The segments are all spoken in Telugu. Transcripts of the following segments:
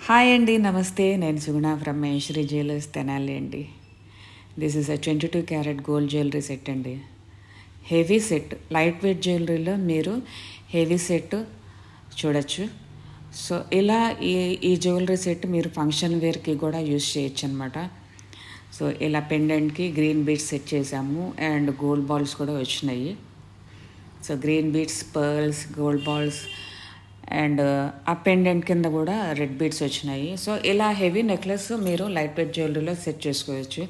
హాయ్ అండి, నమస్తే. నేను సుగుణ ఫ్రమ్ మహేశ్వరి జ్యువెలర్స్, తెనాలి అండి. This is a 22 carat gold jewellery set అండి. హెవీ సెట్, లైట్ వెయిట్ జ్యువెలరీలో మీరు హెవీ సెట్ చూడొచ్చు. సో ఇలా ఈ జ్యువెలరీ సెట్ మీరు ఫంక్షన్ వేర్కి కూడా యూజ్ చేయొచ్చు అనమాట. సో ఇలా పెండెంట్కి గ్రీన్ బీడ్స్ సెట్ చేసాము అండ్ గోల్డ్ బాల్స్ కూడా వచ్చినాయి. So green beads, pearls, gold balls and ఆ పెండెంట్ కింద కూడా రెడ్ బీడ్స్ వచ్చినాయి. సో ఇలా హెవీ నెక్లెస్ మీరు లైట్ వెయిట్ జ్యువెలరీలో సెట్ చేసుకోవచ్చు.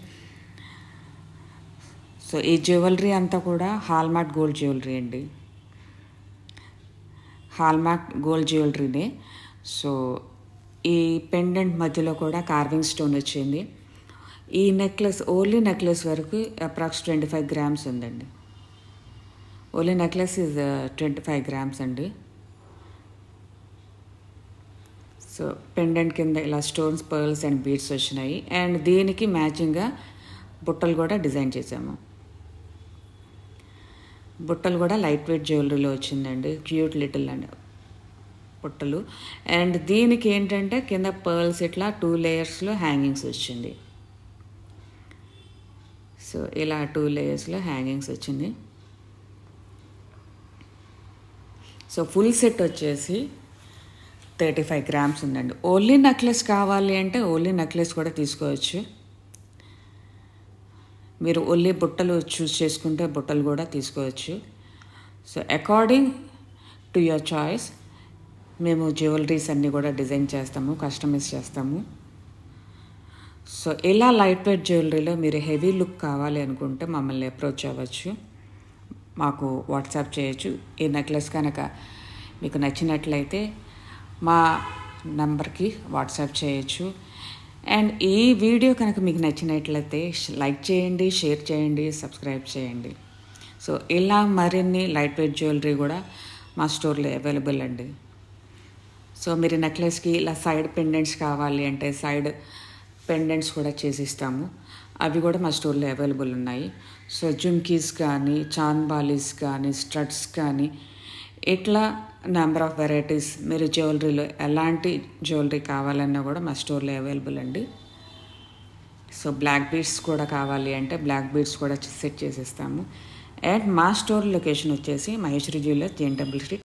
సో ఈ జ్యువెలరీ అంతా కూడా హాల్మార్క్ గోల్డ్ జ్యువెలరీ అండి. హాల్మార్క్ గోల్డ్ జ్యువెలరీనే. సో ఈ పెండెంట్ మధ్యలో కూడా కార్వింగ్ స్టోన్ వచ్చింది. ఈ నెక్లెస్, ఓన్లీ నెక్లెస్ వరకు అప్రాక్స్ 25 గ్రామ్స్ ఉందండి. ఓన్లీ నెక్లెస్ ఇస్ 25 గ్రామ్స్ అండి. సో పెండెంట్ కింద ఇలా స్టోన్స్, పర్ల్స్ అండ్ బీడ్స్ వచ్చినాయి. అండ్ దీనికి మ్యాచింగ్గా బుట్టలు కూడా డిజైన్ చేసాము. బుట్టలు కూడా లైట్ వెయిట్ జ్యువెలరీలో వచ్చిందండి. క్యూట్ లిటిల్ అండ్ బుట్టలు. అండ్ దీనికి ఏంటంటే కింద పర్ల్స్ ఇట్లా 2 లేయర్స్లో హ్యాంగింగ్స్ వచ్చింది. సో ఇలా 2 లేయర్స్లో హ్యాంగింగ్స్ వచ్చింది. సో ఫుల్ సెట్ వచ్చేసి 35 గ్రామ్స్ ఉందండి. ఓన్లీ నెక్లెస్ కావాలి అంటే ఓన్లీ నెక్లెస్ కూడా తీసుకోవచ్చు. మీరు ఓన్లీ బుట్టలు చూస్ చేసుకుంటే బుట్టలు కూడా తీసుకోవచ్చు. So according to your choice మేము జ్యువెలరీస్ అన్నీ కూడా డిజైన్ చేస్తాము, కస్టమైజ్ చేస్తాము. సో ఇలా లైట్ వెయిట్ జ్యువెలరీలో మీరు హెవీ లుక్ కావాలి అనుకుంటే మమ్మల్ని అప్రోచ్ అవ్వచ్చు, మాకు వాట్సాప్ చేయొచ్చు. ఈ నెక్లెస్ కనుక మీకు నచ్చినట్లయితే మా నంబర్కి వాట్సాప్ చేయొచ్చు. అండ్ ఈ వీడియో కనుక మీకు నచ్చినట్లయితే లైక్ చేయండి, షేర్ చేయండి, సబ్స్క్రైబ్ చేయండి. సో ఇలా మరిన్ని లైట్ వెయిట్ జ్యువెలరీ కూడా మా స్టోర్లో అవైలబుల్ అండి. సో మీరు నెక్లెస్కి ఇలా సైడ్ పెండెంట్స్ కావాలి అంటే సైడ్ పెండెంట్స్ కూడా చేసిస్తాము. అవి కూడా మా స్టోర్లో అవైలబుల్ ఉన్నాయి. సో జుమ్కీస్ కానీ, చాన్బాలీస్ కానీ, స్టడ్స్ కానీ, ఇట్లా నెంబర్ ఆఫ్ వెరైటీస్ మీరు జ్యువెలరీలో ఎలాంటి జ్యువెలరీ కావాలన్నా కూడా మా స్టోర్లో అవైలబుల్ అండి. సో బ్లాక్ బీడ్స్ కూడా కావాలి అంటే బ్లాక్ బీడ్స్ కూడా సెట్ చేసిస్తాము. అండ్ మా స్టోర్ లొకేషన్ వచ్చేసి Maheshwari jewellers, Jain temple street.